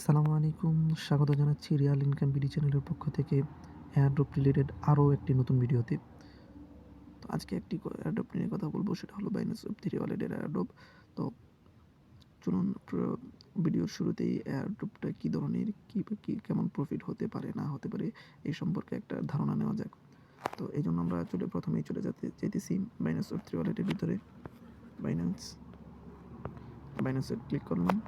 আসসালামু আলাইকুম। স্বাগত জানাচ্ছি রিয়াল ইনকাম বিডি চ্যানেলের পক্ষ থেকে এয়ারড্রপ রিলেটেড আরও একটি নতুন ভিডিওতে। তো আজকে একটি এয়ারড্রপ নিয়ে কথা বলবো, সেটা হলো বাইন্যান্স ওয়েব3 ওয়ালেটের এয়ারড্রপ। তো চলুন ভিডিওর শুরুতেই এয়ারড্রপটা কী ধরনের, কী কেমন প্রফিট হতে পারে না হতে পারে এই সম্পর্কে একটা ধারণা নেওয়া যাক। তো এই জন্য আমরা প্রথমেই চলে যেতেছি বাইন্যান্স ওয়েব3 ওয়ালেটের ভিতরে। বাইন্যান্সে ক্লিক করলাম।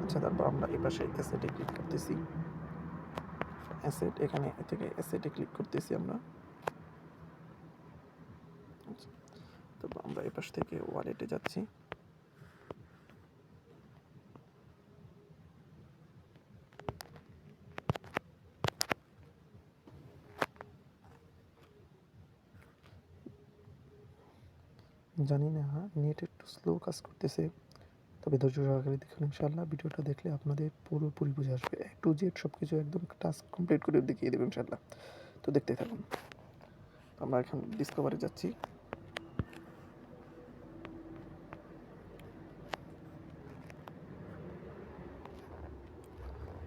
আচ্ছা, তারপর আমরা এই পাশে অ্যাসেটে ক্লিক করতেছি। অ্যাসেট, এখানে থেকে অ্যাসেটে ক্লিক করতেছি আমরা। আচ্ছা, তারপর আমরা এই পাশ থেকে ওয়ালেটে যাচ্ছি। জানি না, নেট একটু স্লো কাজ করতেছে, তবে ধৈর্য সহকারে দেখুন। ইনশাআল্লাহ ভিডিওটা দেখলে আপনাদের পুরোপুরি বুঝে আসবে। A to Z সব কিছু একদম টাস্ক কমপ্লিট করে দেখিয়ে দেবেন ইনশাআল্লাহ। তো দেখতে থাকুন। আমরা এখন ডিসকভারে যাচ্ছি।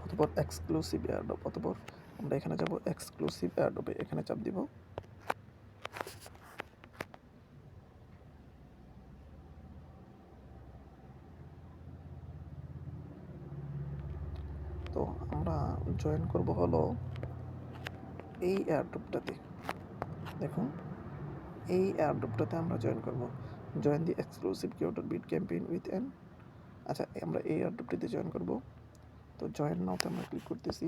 অতঃপর এক্সক্লুসিভ এয়ারড্রপ, অতঃপর আমরা এখানে যাব এক্সক্লুসিভ এয়ারড্রপে, এখানে চাপ দিব। তো আমরা জয়েন করব হলো এই এয়ারড্রপটাতে। দেখুন, এই এয়ারড্রপটাতে আমরা জয়েন করব। জয়েন দি এক্সক্লুসিভ কিউডট বিট ক্যাম্পেইন উইথ এন। আচ্ছা, আমরা এই এয়ারড্রপটিতে জয়েন করব। তো জয়েন নাওতে আমরা ক্লিক করতেছি।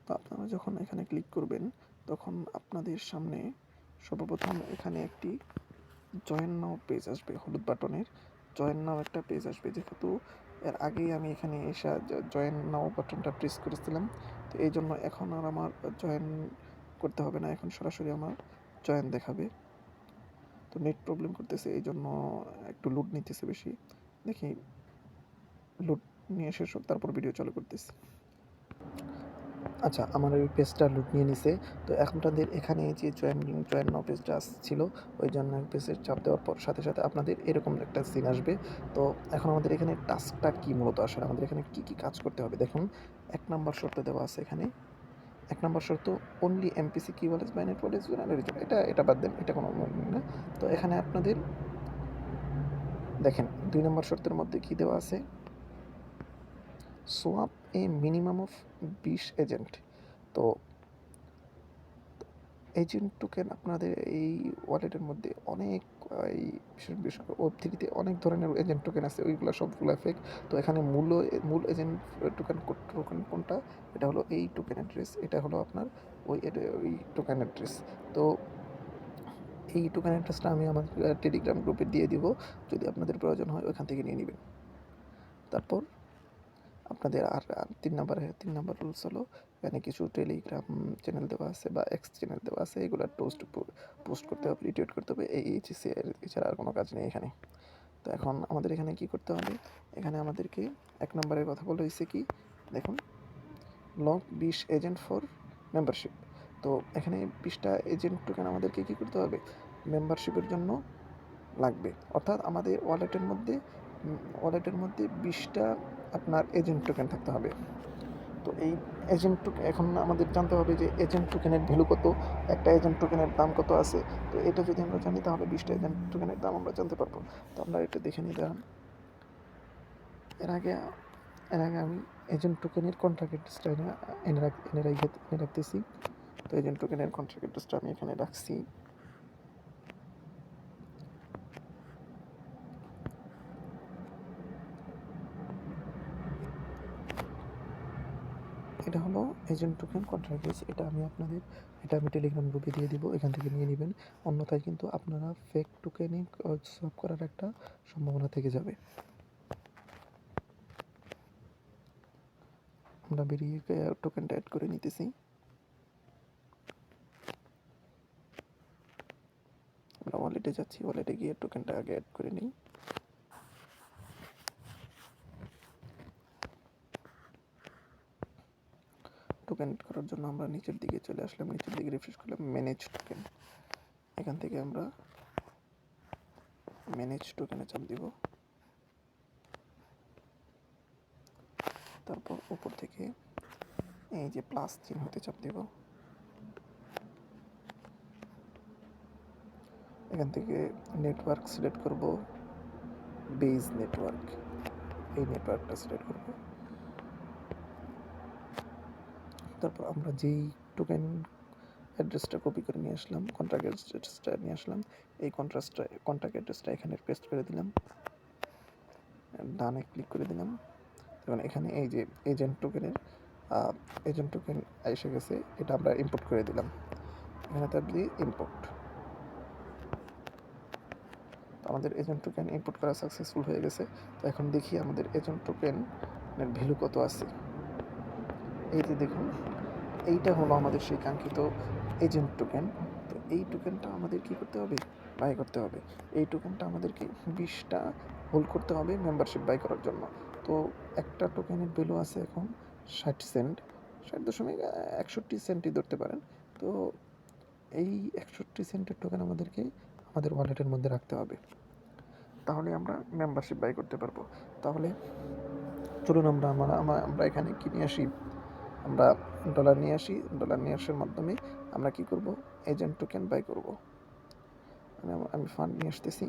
তো আপনারা যখন এখানে ক্লিক করবেন, তখন আপনাদের সামনে সর্বপ্রথম এখানে একটি জয়েন নাও পেজ আসবে। হলুদ বাটনের জয়েন নাও একটা পেজ আসবে। যেহেতু এর আগেই আমি এখানে এসে জয়েন নাও বাটনটা প্রেস করেছিলাম, তো এই জন্য এখন আর আমার জয়েন করতে হবে না, এখন সরাসরি আমার জয়েন দেখাবে। তো নেট প্রবলেম করতেছে, এই জন্য একটু লোড নিতেছে বেশি। দেখি, লোড নিয়ে শেষ হোক, তারপর ভিডিও চালু করতেছি। আচ্ছা, আমার ওই পেজটা লুট নিয়ে নিছে। তো এখন তাদের এখানে যে জয়েন নাও পেজটা ছিল, ওই জয়েন পেজের চাপ দেওয়ার পর সাথে সাথে আপনাদের এরকম একটা সিন আসবে। তো এখন আমাদের এখানে টাস্কটা কি মূলত আসলে আমাদের এখানে কি কি কাজ করতে হবে দেখুন। 1 নাম্বার শর্ত দেওয়া আছে এখানে। 1 নাম্বার শর্ত, অনলি এমপিসি কি ওয়ালেটস বাইনেট ওয়ালেটস এটা বাদ দেন, এটা কোনো না। তো এখানে আপনাদের দেখেন 2 নাম্বার শর্তের মধ্যে কি দেওয়া আছে, swap a minimum of 20 agent. তো এজেন্ট টোকেন আপনাদের এই ওয়ালেটের মধ্যে অনেক, এই বিশেষ করে ওয়েব3তে অনেক ধরনের এজেন্ট টোকেন আছে, ওইগুলো সবগুলো ফেক। তো এখানে মূল এজেন্ট টোকেন কোনটা, এটা হলো এই টোকেন অ্যাড্রেস, এটা হলো আপনার ওই টোকেন অ্যাড্রেস। তো এই টোকেন অ্যাড্রেসটা আমি আমার টেলিগ্রাম গ্রুপে দিয়ে দিব, যদি আপনাদের প্রয়োজন হয় ওইখান থেকে নিয়ে নেবেন। তারপর আপনাদের আর 3 নাম্বার রুলস হলো, এখানে কিছু টেলিগ্রাম চ্যানেল দেওয়া আছে বা এক্স চ্যানেল দেওয়া আছে, এগুলো পোস্ট করতে হবে, রিটুইট করতে হবে, এছাড়া আর কোনো কাজ নেই এখানে। তো এখন আমাদের এখানে কি করতে হবে, এখানে আমাদেরকে 1 নম্বরের কথা বলা হয়েছে কি দেখুন, লং 20 এজেন্ট ফর মেম্বারশিপ। তো এখানে 20টা এজেন্ট টোকেন আমাদেরকে কি করতে হবে, মেম্বারশিপের জন্য লাগবে। অর্থাৎ আমাদের ওয়ালেটের মধ্যে 20টা আপনার এজেন্ট টোকেন থাকতে হবে। তো এই এজেন্ট টোকেন এখন আমাদের জানতে হবে যে এজেন্ট টোকেনের ভ্যালু কত, একটা এজেন্ট টোকেনের দাম কত আছে। তো এটা যদি আমরা জানি তাহলে 20টা এজেন্ট টোকেনের দাম আমরা জানতে পারবো। তো আমরা এটা দেখে নিই। দাঁড়ান, এর আগে আমি এজেন্ট টোকেনের কন্ট্রাক্ট অ্যাড্রেসটা এনে রাখতেছি। তো এজেন্ট টোকেনের কন্ট্রাক্ট অ্যাড্রেসটা আমি এখানে রাখছি। এটা হলো এজেন্ট টোকেন কন্ট্রাক্ট অ্যাড্রেস, এটা আমি টেলিগ্রাম গ্রুপে দিয়ে দিব, এখান থেকে নিয়ে নেবেন। অন্যথায় কিন্তু আপনারা ফেক টোকেনে সোয়াপ করার একটা সম্ভাবনা থেকে যাবে। আমরা বেরিয়ে টোকেনটা অ্যাড করে নিতেছি। আমরা ওয়ালেটে যাচ্ছি, ওয়ালেটে গিয়ে টোকেনটা আগে অ্যাড করে নিই। টোকেন অ্যাড করার জন্য আমরা নিচের দিকে চলে আসলাম, নিচের দিকে রিফ্রেশ করলাম, ম্যানেজ টোকেন। এখান থেকে আমরা ম্যানেজ টোকেনে চাপ দিব। তারপর উপর থেকে এই যে প্লাস চিহ্নতে চাপ দিব। এখান থেকে নেটওয়ার্ক সিলেক্ট করব, বেজ নেটওয়ার্ক, এই নেটওয়ার্কটা সিলেক্ট করব। তারপর আমরা যেই টোকেন অ্যাড্রেসটা কপি করে নিয়ে আসলাম, কন্ট্যাক্ট অ্যাড্রেসটা নিয়ে আসলাম, এই কন্ট্যাক্ট অ্যাড্রেসটা এখানে পেস্ট করে দিলাম, ডানে ক্লিক করে দিলাম। তখন এখানে এই যে এজেন্ট টোকেন এসে গেছে, এটা আমরা ইম্পোর্ট করে দিলাম। এখানে তার দিয়ে ইম্পোর্ট, আমাদের এজেন্ট টোকেন ইম্পোর্ট করা সাকসেসফুল হয়ে গেছে। তো এখন দেখি আমাদের এজেন্ট টোকেনের ভ্যালু কত আছে। এই যে দেখুন, এইটা হলো আমাদের সেই কাঙ্ক্ষিত এজেন্ট টোকেন। তো এই টোকেনটা আমাদের কি করতে হবে, বাই করতে হবে। এই টোকেনটা আমাদেরকে 20টা হোল্ড করতে হবে মেম্বারশিপ বাই করার জন্য। তো একটা টোকেনের ভ্যালু আছে এখন 60 সেন্ট, 60.61 সেন্টই ধরতে পারেন। তো এই 61 সেন্টের টোকেন আমাদেরকে আমাদের ওয়ালেটের মধ্যে রাখতে হবে, তাহলে আমরা মেম্বারশিপ বাই করতে পারবো। তাহলে চলুন আমরা এখানে কি নিয়ে আসি, আমরা ডলার নিয়ে আসি। ডলার নিয়ে আসার মাধ্যমে আমরা কি করব, এজেন্ট টোকেন বাই করব। আমি ফান্ড নিয়ে আসতেছি।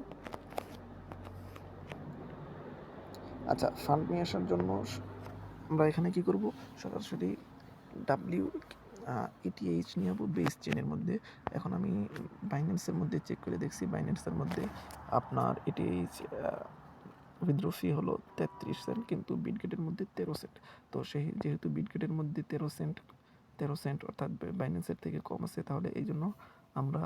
আচ্ছা, ফান্ড নিয়ে আসার জন্য আমরা এখানে কি করব, সরাসরি ETH নিয়ে যাবো বেস চেনের মধ্যে। এখন আমি বাইন্যান্সের মধ্যে চেক করে দেখছি, বাইন্যান্সের মধ্যে আপনার ETH উইথড্র ফি হলো 33 সেন্ট, কিন্তু বিটগেটের মধ্যে 13 সেন্ট। তো যেহেতু বিটগেটের মধ্যে 13 সেন্ট অর্থাৎ বাইন্যান্সের থেকে কম আছে, তাহলে এই জন্য আমরা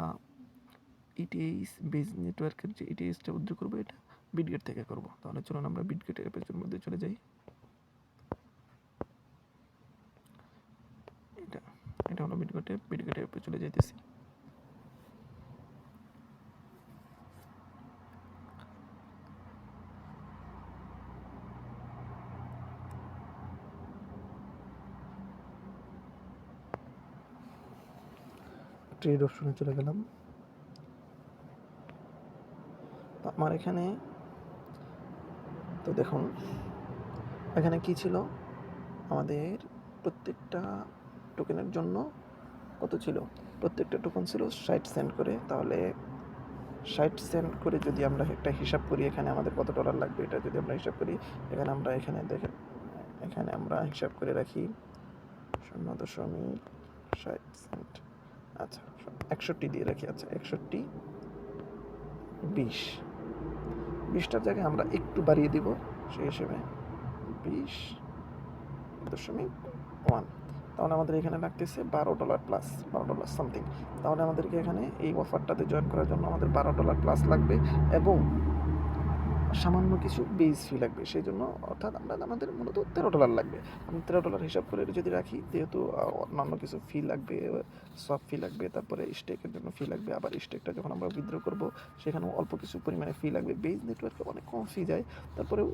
ETH বেজ নেটওয়ার্কের যে ETHটা উইথড্র করবো, এটা বিটগেট থেকে করব। তাহলে চলুন আমরা বিটগেট অ্যাপের মধ্যে চলে যাই। এটা হলো বিটগেট অ্যাপে চলে যাইতেছি। ট্রেড অপশনে চলে গেলাম। তো আমার এখানে তো দেখুন, এখানে কি ছিল, আমাদের প্রত্যেকটা টোকেনের জন্য কত ছিল, প্রত্যেকটা টোকেন ছিল 60 সেন্ট করে। তাহলে 60 সেন্ট করে যদি আমরা একটা হিসাব করি, এখানে আমাদের কত ডলার লাগবে, এটা যদি আমরা হিসাব করি, এখানে দেখেন, এখানে আমরা হিসাব করে রাখি 0.60 সেন্ট। আচ্ছা, 61 দিয়ে রাখি। আচ্ছা, 61, 20টার জায়গায় আমরা একটু বাড়িয়ে দিব, সেই হিসেবে 20.1। তাহলে আমাদের এখানে লাগতেছে $12 প্লাস, $12 সামথিং। তাহলে আমাদেরকে এখানে এই অফারটাতে জয়েন করার জন্য আমাদের $12 প্লাস লাগবে, এবং সামান্য কিছু বেস ফি লাগবে। সেই জন্য অর্থাৎ আমাদের মূলত $13 লাগবে। আমি $13 হিসাব করে যদি রাখি, যেহেতু অন্যান্য কিছু ফি লাগবে, সব ফি লাগবে, তারপরে স্টেকের জন্য ফি লাগবে, আবার স্টেকটা যখন আমরা উইথড্র করব সেখানেও অল্প কিছু পরিমাণে ফি লাগবে। বেজ নেটওয়ার্কে অনেক কম ফি যায়, তারপরেও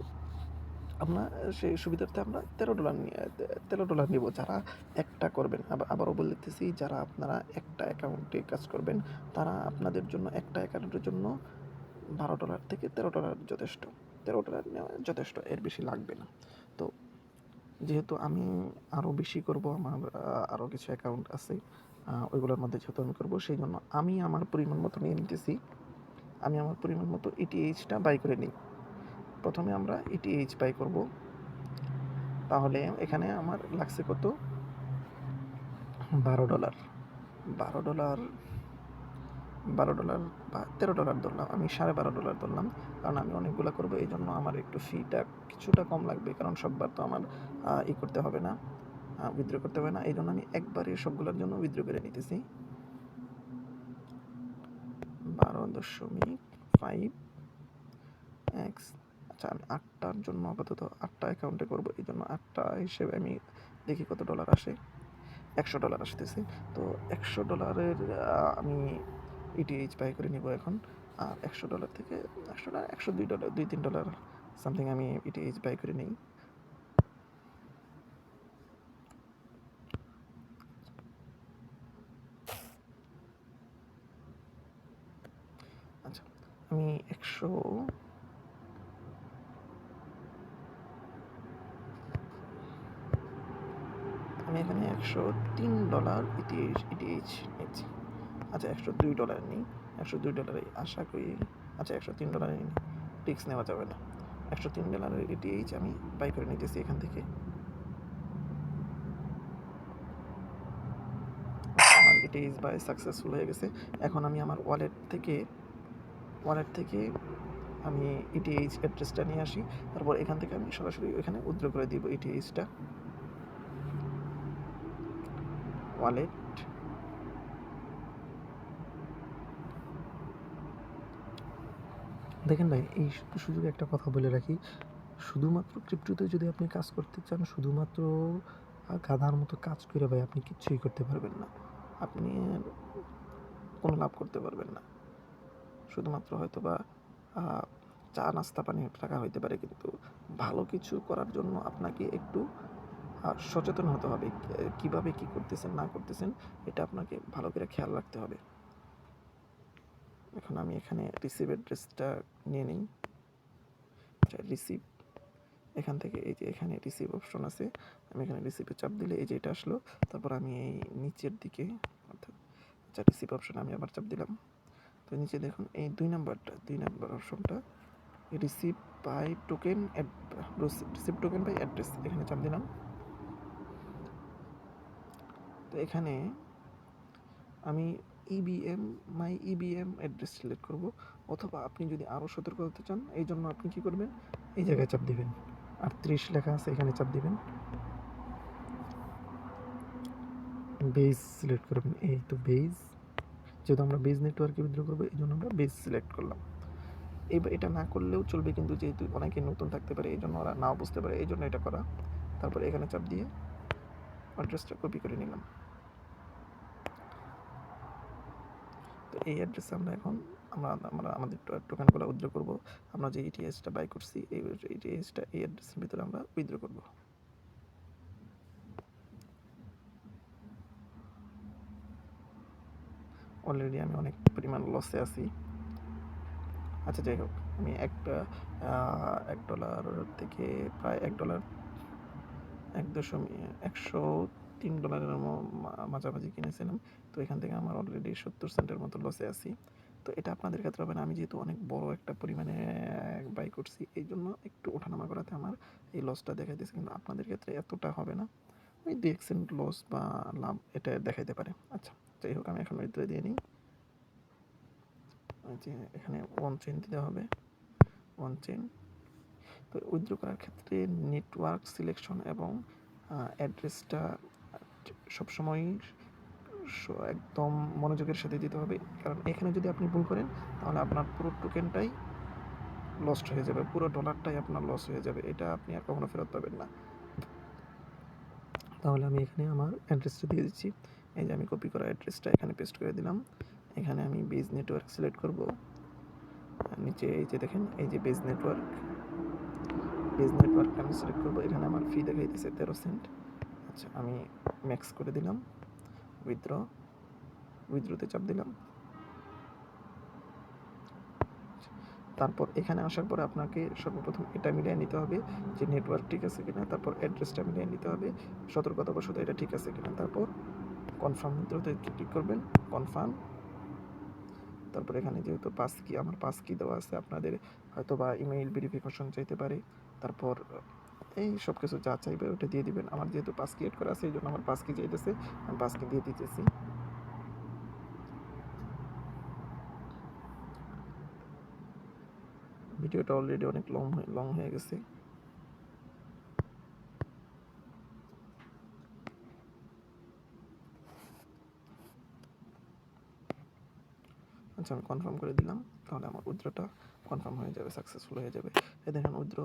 আমরা সেই সুবিধার্থে আমরা $13 নিব। যারা একটা করবেন, আবারও বলতেছি, যারা আপনারা একটা অ্যাকাউন্টে কাজ করবেন, তারা আপনাদের জন্য একটা অ্যাকাউন্টের জন্য $12 থেকে $13 যথেষ্ট। $13 নেওয়া যথেষ্ট, এর বেশি লাগবে না। তো যেহেতু আমি আরও বেশি করব, আমার আরও কিছু অ্যাকাউন্ট আছে, ওইগুলোর মধ্যে যেহেতু আমি করবো, সেই জন্য আমি আমার পরিমাণ মতো নিয়ে নিতেছি। আমি আমার পরিমাণ মতো ETHটা বাই করে নিই। প্রথমে আমরা ETH বাই করব। তাহলে এখানে আমার লাগছে কত, $12 বা $13 ধরলাম, আমি $12.5 ধরলাম, কারণ আমি অনেকগুলো করবো, এই জন্য আমার একটু ফিটা কিছুটা কম লাগবে, কারণ সববার তো আমার করতে হবে না, উইথড্র করতে হবে না। এই জন্য আমি একবারে সবগুলোর জন্য উইথড্র করে নিতেছি। 12.5x। আচ্ছা, আমি 8টার জন্য আপাতত 8টা অ্যাকাউন্টে করবো, এই জন্য 8টা হিসেবে আমি দেখি কত ডলার আসে। $100 আসতেছে। তো $100 আমি ইটিএইচ বাই করে নিব এখন। আর $100 থেকে $100 $102 $2-3 সামথিং আমি ইটিএইচ বাই করে নিই। আচ্ছা, আমি এখানে $103 ইটিএইচ নিচ্ছি। আচ্ছা, $102 নিই। $102 আশা করি। আচ্ছা, $103 নিই, রিস্ক নেওয়া যাবে না। $103 ইটিএইচ আমি বাই করে নিতেছি এখান থেকে। আমার ইটিএইচ বাই সাকসেসফুল হয়ে গেছে। এখন আমি আমার ওয়ালেট থেকে আমি ইটিএইচ অ্যাড্রেসটা নিয়ে আসি। তারপর এখান থেকে আমি সরাসরি ওইখানে উইথড্র করে দিব ইটিএইচটা। ওয়ালেট, দেখেন ভাই, এই সুযোগে একটা কথা বলে রাখি, শুধুমাত্র ক্রিপ্টোতে যদি আপনি কাজ করতে চান, শুধুমাত্র গাধার মতো কাজ করে ভাই আপনি কিচ্ছুই করতে পারবেন না। আপনি কোনো লাভ করতে পারবেন না। শুধুমাত্র হয়তো বা চা নাস্তা পানির টাকা হইতে পারে, কিন্তু ভালো কিছু করার জন্য আপনাকে একটু সচেতন হতে হবে। কিভাবে কি করতেছেন না করতেছেন এটা আপনাকে ভালো করে খেয়াল রাখতে হবে। এখন আমি এখানে রিসিভ অ্যাড্রেসটা নিয়ে নিই। রিসিভ, এখান থেকে এই যে এখানে রিসিভ অপশন আছে, আমি এখানে রিসিভে চাপ দিলে এই যে এটা আসলো। তারপর আমি এই নিচের দিকে অর্থাৎ রিসিভ অপশন আমি আবার চাপ দিলাম। তো নিচে দেখুন এই 2 নাম্বার অপশনটা, receive by token by address, এখানে চাপ দিলাম। তো এখানে আমি মাই ইবিএম অ্যাড্রেস সিলেক্ট করব, অথবা আপনি যদি আরও সতর্ক হতে চান এই জন্য আপনি কী করবেন, এই জায়গায় চাপ দিবেন, 38 লেখা আছে এখানে চাপ দিবেন, বেজ সিলেক্ট করবেন। এই তো বেজ, যেহেতু আমরা বেজ নেটওয়ার্কে উইথড্র করবো এই জন্য আমরা বেজ সিলেক্ট করলাম। এইবার এটা না করলেও চলবে, কিন্তু যেহেতু অনেকে নতুন থাকতে পারে এই জন্য ওরা নাও বুঝতে পারে, এই জন্য এটা করা। তারপরে এখানে চাপ দিয়ে অ্যাড্রেসটা কপি করে নিলাম। তো এই অ্যাড্রেসে আমরা এখন আমাদের টোকেনগুলো উইথড্র করব। আমরা যে ইটিএসটা বাই করছি এই ইটিএসটা এই অ্যাড্রেসের ভিতরে আমরা উইথড্র করব। অলরেডি আমি অনেক পরিমাণ লসে আছি। আচ্ছা, যাই হোক, আমি $1 থেকে প্রায় $1.03 মাঝামাঝি কিনেছিলাম। তো এখান থেকে আমার অলরেডি 70 সেন্টের মতো লসে আছি। তো এটা আপনাদের ক্ষেত্রে হবে না। আমি যেহেতু অনেক বড় একটা পরিমাণে বাই করছি এই জন্য একটু ওঠানামা করাতে আমার এই লসটা দেখাইতেছে, কিন্তু আপনাদের ক্ষেত্রে এতটা হবে না। ওই 2% লস বা লাভ এটা দেখাইতে পারে। আচ্ছা, যাই হোক, আমি এখন উইথড্র দিয়ে নিই। যে এখানে 1 চেইন দিতে হবে, 1 চেইন। তো উইথড্র করার ক্ষেত্রে নেটওয়ার্ক সিলেকশন এবং অ্যাড্রেসটা সবসময়ই একদম মনোযোগের সাথে দিতে হবে, কারণ এখানে যদি আপনি ভুল করেন তাহলে আপনার পুরো টোকেনটাই লস্ট হয়ে যাবে, পুরো ডলারটাই আপনার লস হয়ে যাবে, এটা আপনি আর কখনো ফেরত পাবেন না। তাহলে আমি এখানে আমার অ্যাড্রেসটা দিয়ে দিচ্ছি। এই যে আমি কপি করা অ্যাড্রেসটা এখানে পেস্ট করে দিলাম। এখানে আমি বেজ নেটওয়ার্ক সিলেক্ট করব। নিচে এই যে দেখেন, এই যে বেজ নেটওয়ার্কটা আমি সিলেক্ট করব। এখানে আমার ফি দেখাইতেছে 13 সেন্ট। আচ্ছা, আমি ম্যাক্স করে দিলাম, উইথড্রোতে চাপ দিলাম। তারপর এখানে আসার পরে আপনাকে সর্বপ্রথম এটা মিলিয়ে নিতে হবে যে নেটওয়ার্ক ঠিক আছে কিনা, তারপর অ্যাড্রেসটা মিলিয়ে নিতে হবে সতর্কতাবশত এটা ঠিক আছে কিনা, তারপর কনফার্ম উইথড্রোতে ক্লিক করবেন, কনফার্ম। তারপর এখানে যেহেতু আমার পাস কি দেওয়া আছে, আপনাদের হয়তো বা ইমেইল ভেরিফিকেশন চাইতে পারে, তারপর এই সব কিছু যা চাইবে ওটা দিয়ে দিবেন। আমার যেহেতু পাস কি এড করা আছে এই জন্য আমার পাস কি চাইতেছে, আমি পাস কি দিয়ে দিতেছি। ভিডিওটা অলরেডি অনেক লং হয়ে গেছে। আচ্ছা, আমি কনফার্ম করে দিলাম, তাহলে আমার উইথড্রটা কনফার্ম হয়ে যাবে, সাকসেসফুল হয়ে যাবে। এই দেখেন উইথড্র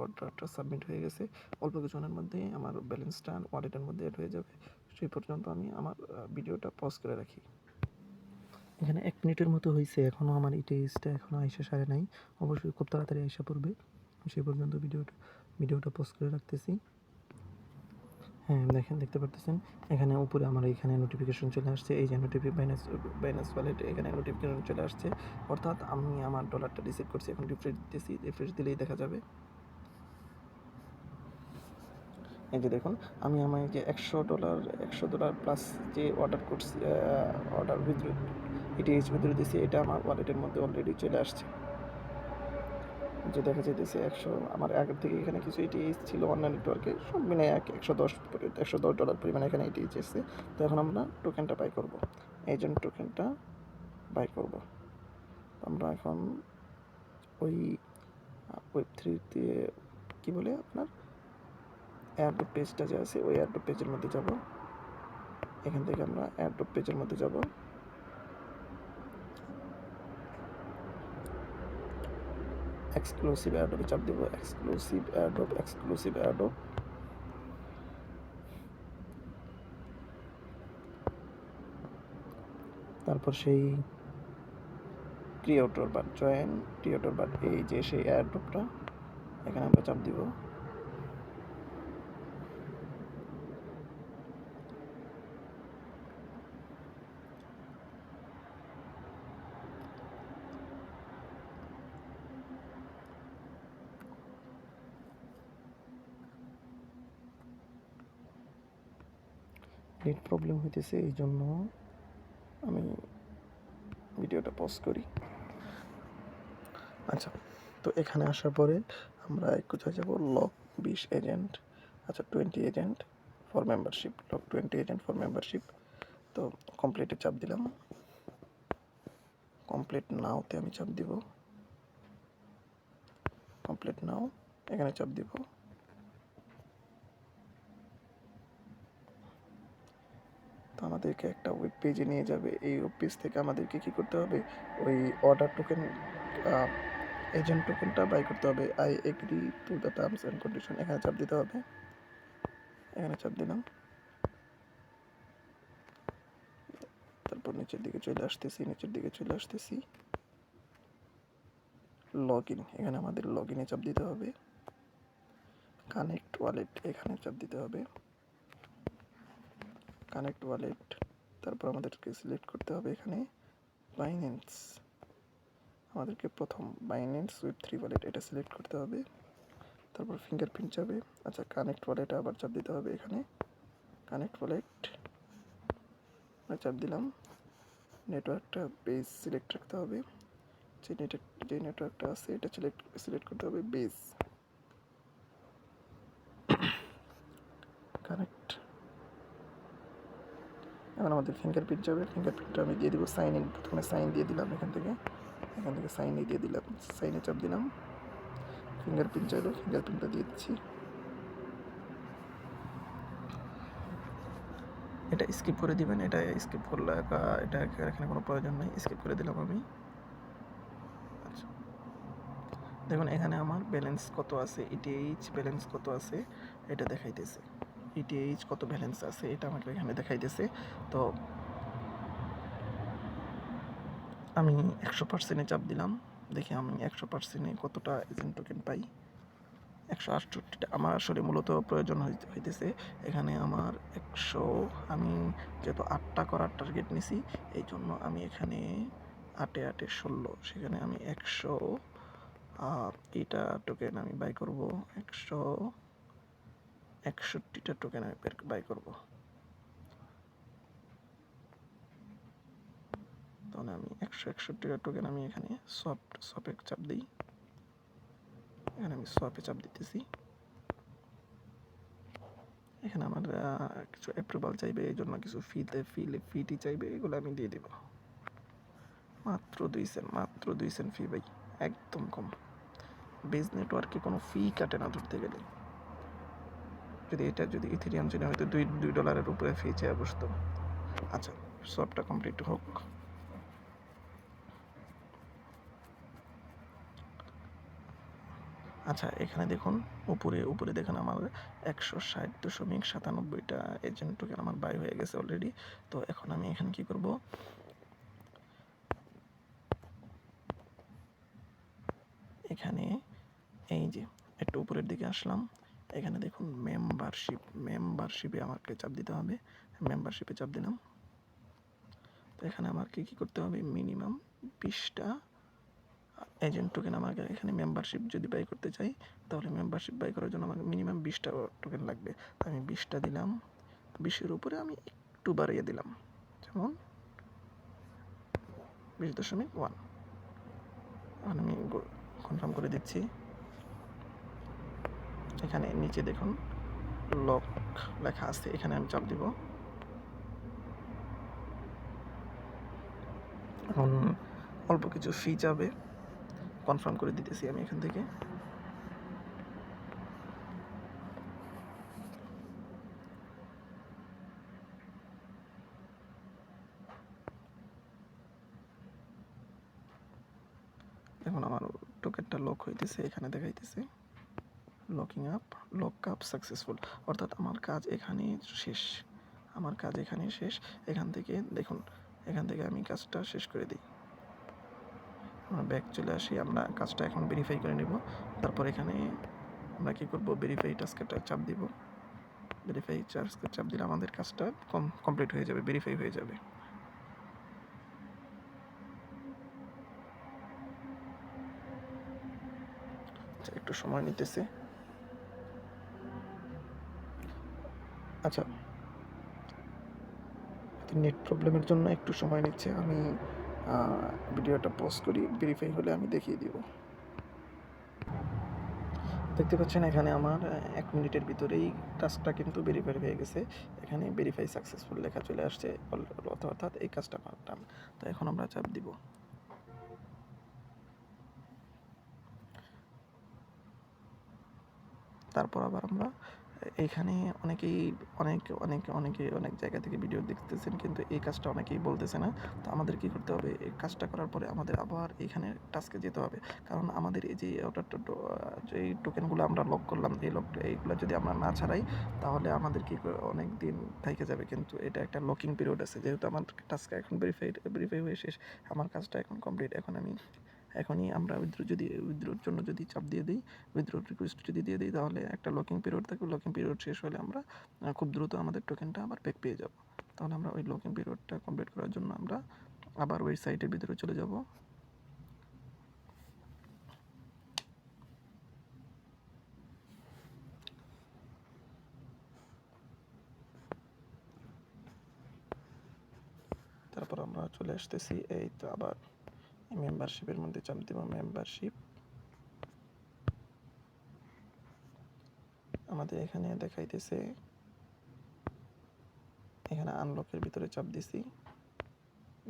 অর্ডারটা সাবমিট হয়ে গেছে। অল্প কিছুক্ষণের মধ্যেই আমার ব্যালেন্সটা ওয়ালেটের মধ্যে অ্যাড হয়ে যাবে। সেই পর্যন্ত আমি আমার ভিডিওটা পজ করে রাখি। এখানে 1 মিনিটের মতো হইছে, এখনও আমার ইটিএইচটা এখনও আইসা সারে নাই। অবশ্যই খুব তাড়াতাড়ি আইসা পড়বে। সেই পর্যন্ত ভিডিওটা পজ করে রাখতেছি। হ্যাঁ, দেখতে পারতেছেন এখানে উপরে আমার এখানে নোটিফিকেশন চলে আসছে। এই যে বাইন্যান্স ওয়ালেট এখানে নোটিফিকেশন চলে আসছে, অর্থাৎ আমি আমার ডলারটা রিসিভ করছি। এখন রিফ্রেশ দিতেছি, রিফ্রেশ দিলেই দেখা যাবে। এই যে দেখুন, আমি আমার যে $100 প্লাস যে অর্ডার করছি, অর্ডার উইথড্র ইটিএইচ উইথড্র দিয়েছি, এটা আমার ওয়ালেটের মধ্যে অলরেডি চলে আসছে। যে দেখা যাইতেছে 100, আমার আগের থেকে এখানে কিছু ইটিএইচ ছিল অন্য নেটওয়ার্কে, সব মিলে $110 পরিমাণে এখানে ইটিএইচ এসছে। তো এখন আমরা টোকেনটা বাই করব, এজেন্ট টোকেনটা বাই করব। আমরা এখন ওই Web3 দিয়ে কী বলে আপনার এয়ারড্রপ পেজটা যে আছে, ওই এয়ারড্রপ পেজের মধ্যে যাব। এখান থেকে আমরা এয়ারড্রপ পেজের মধ্যে যাব। এক্সক্লুসিভ এয়ারড্রপে চাপ দেব, এক্সক্লুসিভ এয়ারড্রপ। তারপর সেই creator but, join creator but, এই যে সেই এয়ারড্রপটা, এখানে আমরা চাপ দিব। নেট প্রবলেম হইতেছে, এই জন্য আমি ভিডিওটা পজ করি। আচ্ছা, তো এখানে আসার পরে আমরা কোথায় যাব, লক 20 এজেন্ট, আচ্ছা 20 agent for membership, lock 20 agent for membership. তো কমপ্লিটে চাপ দিলাম, কমপ্লিট নাওতে আমি চাপ দিব, কমপ্লিট নাও এখানে চাপ দিব। তো আমাদেরকে একটা ওয়েব পেজে নিয়ে যাবে। এই ওয়েব পেজ থেকে আমাদেরকে কী করতে হবে, ওই অর্ডার টোকেন, এজেন্ট টোকেনটা বাই করতে হবে। I agree to the terms and condition, এখানে চাপ দিতে হবে। এখানে চাপ দিলাম, তারপর নিচের দিকে চলে আসতেছি। লগ ইন, এখানে আমাদের লগ ইনে চাপ দিতে হবে। কানেক্ট ওয়ালেট, এখানে চাপ দিতে হবে কানেক্ট ওয়ালেট। তারপর আমাদেরকে সিলেক্ট করতে হবে এখানে বাইন্যান্স, আমাদেরকে প্রথম বাইন্যান্স Web3 ওয়ালেট এটা সিলেক্ট করতে হবে। তারপর ফিঙ্গারপ্রিন্ট যাবে। আচ্ছা, কানেক্ট ওয়ালেটে আবার চাপ দিতে হবে, এখানে কানেক্ট ওয়ালেট চাপ দিলাম। নেটওয়ার্কটা বেস সিলেক্ট রাখতে হবে, যে নেটওয়ার্কটা আছে এটা সিলেক্ট করতে হবে, বেস কানেক্ট। এখন আমাদের ফিঙ্গারপ্রিন্ট যাবে, ফিঙ্গারপ্রিন্টটা আমি দিয়ে দিব সাইন ইন, প্রথমে সাইন দিয়ে দিলাম, এখান থেকে সাইনে দিয়ে দিলাম, সাইনে চাপ দিলাম। ফিঙ্গারপ্রিন্ট চাইলো, ফিঙ্গারপ্রিন্টটা দিয়ে দিচ্ছি। এটা স্কিপ করে দিবেন, এটা স্কিপ করলে এটা এখানে কোনো প্রয়োজন নেই, স্কিপ করে দিলাম আমি। আচ্ছা, দেখুন এখানে আমার ব্যালেন্স কত আছে, ইটিএইচ ব্যালেন্স কত আছে এটা দেখাইতেছে। ইটিএইচ কত ব্যালেন্স আছে এটা আমাকে এখানে দেখাইতেছে। তো আমি 100%-এ চাপ দিলাম, দেখি আমি 100%-এ কতটা এজেন্ট টোকেন পাই। 168টা আমার আসলে মূলত প্রয়োজন হইতেছে। এখানে আমার 100, আমি যেহেতু 8টা করার টার্গেট নিছি, এই জন্য আমি এখানে 8 এ 16, সেখানে আমি 100 এইটা টোকেন আমি বাই করব। 161টা টোকেন আমি বাই করব। তাহলে আমি 161টা টোকেন আমি এখানে সপে চাপ দিই। এখানে আমি সপে চাপ দিতেছি। এখানে আমার কিছু অ্যাপ্রুভাল চাইবে, এই জন্য কিছু ফিটি চাইবে, এগুলো আমি দিয়ে দেব। মাত্র 2 সেন্ট ফি ভাই, একদম কম। বেজ নেটওয়ার্কে কোনো ফি কাটে না ধরতে গেলে। যদি ইথেরিয়াম ছিল হয়তো $2 উপরে ফি চেয়ে বসতো। আচ্ছা, সবটা কমপ্লিট হোক। আচ্ছা, এখানে দেখুন উপরে দেখুন আমার 160.97টা এজেন্ট টোকেন আমার বাই হয়ে গেছে অলরেডি। তো এখন আমি এখানে কি করব, এখানে এই যে একটু উপরের দিকে আসলাম, এখানে দেখুন মেম্বারশিপে আমাকে চাপ দিতে হবে। মেম্বারশিপে চাপ দিলাম। তো এখানে আমাকে কী করতে হবে, মিনিমাম 20টা এজেন্ট টোকেন আমাকে এখানে মেম্বারশিপ যদি বাই করতে চাই, তাহলে মেম্বারশিপ বাই করার জন্য আমাকে মিনিমাম 20টা টোকেন লাগবে। তো আমি 20টা দিলাম, 20-এর উপরে আমি একটু বাড়িয়ে দিলাম, যেমন 20.1। এখন আমি কনফার্ম করে দিচ্ছি। এখানে নিচে দেখুন লক লেখা আছে, এখানে আমি চাপ দিব। এখন অল্প কিছু ফি যাবে, কনফার্ম করে দিতেছি আমি এখান থেকে। এখন আমার টোকেনটা লক হইতেছে, এখানে দেখাইতেছে লক আপ সাকসেসফুল, অর্থাৎ আমার কাজ এখানে শেষ। এখান থেকে দেখুন, এখান থেকে আমি কাজটা শেষ করে দিই। আমরা ব্যাক চলে আসি, আমরা কাজটা এখন ভেরিফাই করে নেব। তারপর এখানে আমরা কী করব, ভেরিফাই টাস্কটা চাপ দিব। ভেরিফাই টাস্কে চাপ দিলে আমাদের কাজটা কমপ্লিট হয়ে যাবে, ভেরিফাই হয়ে যাবে। একটু সময় নিতেছে। আচ্ছা, নেট প্রবলেমের জন্য একটু সময় নিচ্ছে। আমি ভিডিওটা পজ করি, ভেরিফাই হলে আমি দেখিয়ে দিব। দেখতে পাচ্ছেন এখানে আমার 1 মিনিটের ভিতরেই টাস্কটা কিন্তু ভেরিফাই হয়ে গেছে। এখানে ভেরিফাই সাকসেসফুল লেখা চলে আসছে, অর্থাৎ এই কাজটা পারতাম। তো এখন আমরা চাপ দিব। তারপর আবার আমরা এইখানে অনেক জায়গা থেকে ভিডিও দেখতেছেন, কিন্তু এই কাজটা অনেকেই বলতেছে না। তো আমাদের কি করতে হবে, এই কাজটা করার পরে আমাদের আবার এখানে টাস্কে যেতে হবে। কারণ আমাদের এই যে এই টোকেনগুলো আমরা লক করলাম, এইগুলো যদি আমরা না ছাড়াই, তাহলে আমাদের কি অনেক দিন থেকে যাবে। কিন্তু এটা একটা লকিং পিরিয়ড আছে, যেহেতু আমার টাস্কটা এখন ভেরিফাই হয়ে শেষ, আমার কাজটা এখন কমপ্লিট। এখনই আমরা উইথড্রোর জন্য যদি চাপ দিয়ে দিই, উইথড্র রিকোয়েস্ট যদি দিয়ে দিই, তাহলে একটা লকিং পিরিয়ড থাকবে। লকিং পিরিয়ড শেষ হলে আমরা খুব দ্রুত আমাদের টোকেনটা আবার ব্যাক পেয়ে যাব। তাহলে আমরা ওই লকিং পিরিয়ডটা কমপ্লিট করার জন্য আমরা আবার ওই সাইটের ভিতরে চলে যাব। তারপর আমরা চলে আসতেছি, এই তো আবার মেম্বারশিপের মধ্যে চাপ দেব। মেম্বারশিপ আমাদের এখানে দেখাইতেছে, এখানে আনলকের ভিতরে চাপ দিছি।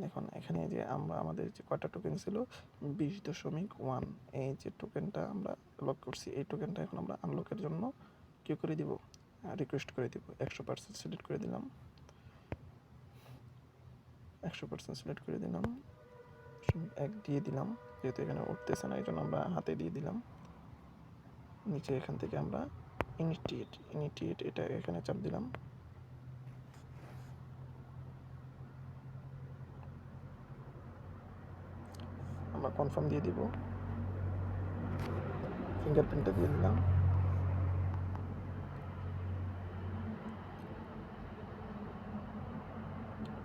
এখন এখানে যে আমাদের যে কয়টা টোকেন ছিল, 20.1, এই যে টোকেনটা আমরা লক করছি, এই টোকেনটা এখন আমরা আনলকের জন্য কী করে দিব, রিকোয়েস্ট করে দিব। 100% সিলেক্ট করে দিলাম, 100% সিলেক্ট করে দিলাম, 1 দিয়ে দিলাম। যেহেতু এখানে উঠতেছে না, এই জন্য আমরা হাতে দিয়ে দিলাম। নিচে এখান থেকে আমরা ইনিটিয়েট এটা এখানে চাপ দিলাম। আমরা কনফার্ম দিয়ে দিব, ফিঙ্গারপ্রিন্টটা দিয়ে দিলাম।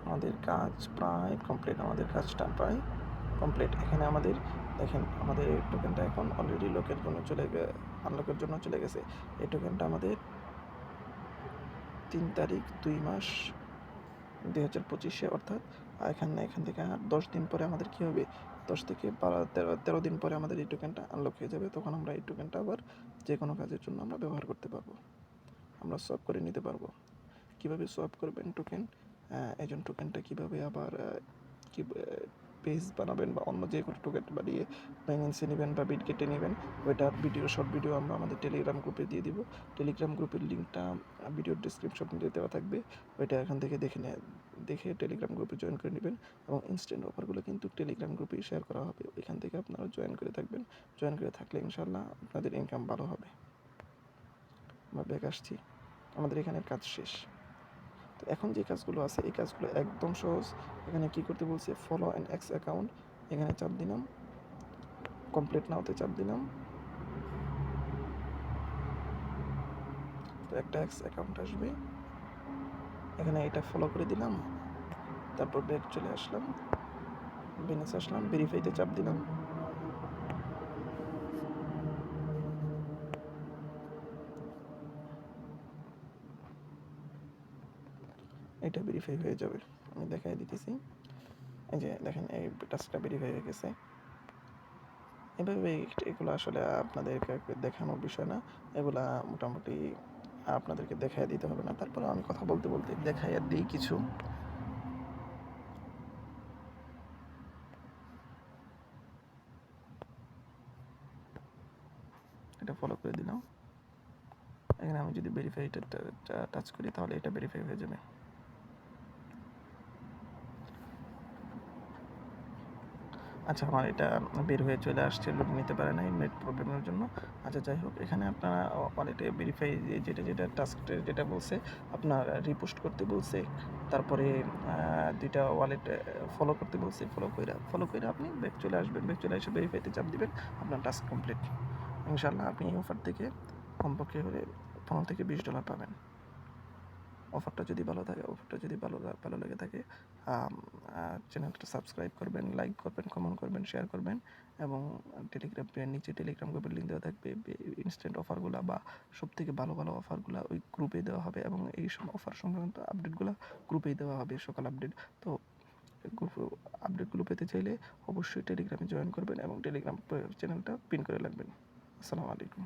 আমাদের কাজ প্রায় কমপ্লিট, এখানে আমাদের দেখেন, আমাদের এই টোকেনটা এখন অলরেডি আনলকের জন্য চলে গেছে। এই টোকেনটা আমাদের 3 তারিখ 2 মাস 2025-এ, অর্থাৎ এখান থেকে আর 10 দিন পরে আমাদের কী হবে, 10 থেকে 13 দিন পরে আমাদের এই টোকেনটা আনলক হয়ে যাবে। তখন আমরা এই টোকেনটা আবার যে কোনো কাজের জন্য আমরা ব্যবহার করতে পারবো, আমরা সোয়াপ করে নিতে পারবো। কীভাবে সোয়াপ করবেন টোকেন, এজেন্ট টোকেনটা কীভাবে আবার কি পেজ বানাবেন, বা অন্য যে কোনো টোকেন বানিয়ে বাইন্যান্সে নেবেন বা বিটগেটে নেবেন, ওইটার শর্ট ভিডিও আমরা আমাদের টেলিগ্রাম গ্রুপে দিয়ে দিব। টেলিগ্রাম গ্রুপের লিঙ্কটা ভিডিওর ডিসক্রিপশনে দেওয়া থাকবে। ওইটা এখান থেকে দেখে টেলিগ্রাম গ্রুপে জয়েন করে নেবেন। এবং ইনস্ট্যান্ট অফারগুলো কিন্তু টেলিগ্রাম গ্রুপেই শেয়ার করা হবে, ওইখান থেকে আপনারা জয়েন করে থাকবেন। জয়েন করে থাকলে ইনশাল্লাহ আপনাদের ইনকাম ভালো হবে। আমরা ব্যাক আসছি, আমাদের এখানে কাজ শেষ। তো এখন যে কাজগুলো আছে, এই কাজগুলো একদম সহজ। এখানে কি করতে বলছে, ফলো অ্যান্ড এক্স অ্যাকাউন্ট, এখানে চাপ দিলাম। কমপ্লিট নাওতে চাপ দিলাম। তো একটা অ্যাকাউন্ট আসবে, এখানে এটা ফলো করে দিলাম, তারপর ব্যাক চলে আসলাম, বিনেস আসলাম, ভেরিফাইতে চাপ দিলাম। এটা ভেরিফাই হয়ে যাবে, আমি দেখাই দিতেছি। এই যে দেখেন এই টাস্কটা ভেরিফাই হয়ে গেছে। এভাবে এগুলো আসলে আপনাদেরকে দেখানোর বিষয় না, এগুলা মোটামুটি আপনাদেরকে দেখাই দিতে হবে না, তারপরে আমি কথা বলতে বলতে দেখাইয়া দিই কিছু। এটা ফলো করে দিলাম। এখানে আমি যদি ভেরিফাইটা টাচ করি তাহলে এটা ভেরিফাই হয়ে যাবে। আচ্ছা, আমার এটা বের হয়ে চলে আসছে, লোড নিতে পারে নাই নেট প্রবলেমের জন্য। আচ্ছা, যাই হোক, এখানে আপনারা ওয়ালেটে ভেরিফাই যেটা টাস্কটা যেটা বলছে আপনার রিপোস্ট করতে বলছে, তারপরে ২টা ওয়ালেট ফলো করতে বলছে, ফলো কইরা আপনি ব্যাক চলে আসবেন, ব্যাক চলে এসে ভেরিফাইতে চাপ দিবেন, আপনার টাস্ক কমপ্লিট। ইনশাআল্লাহ আপনি এই অফার থেকে কমপক্ষে হলে $15 থেকে $20 পাবেন। অফারটা যদি ভালো লেগে থাকে চ্যানেলটা সাবস্ক্রাইব করবেন, লাইক করবেন, কমেন্ট করবেন, শেয়ার করবেন, এবং টেলিগ্রামের নিচে টেলিগ্রাম গ্রুপের লিঙ্ক দেওয়া থাকবে। ইনস্ট্যান্ট অফারগুলো বা সবথেকে ভালো অফারগুলো ওই গ্রুপে দেওয়া হবে, এবং এই অফার সংক্রান্ত আপডেটগুলো গ্রুপেই দেওয়া হবে, সকাল আপডেট। তো গ্রুপ আপডেটগুলো পেতে চাইলে অবশ্যই টেলিগ্রামে জয়েন করবেন এবং টেলিগ্রাম চ্যানেলটা পিন করে রাখবেন। আসসালামু আলাইকুম।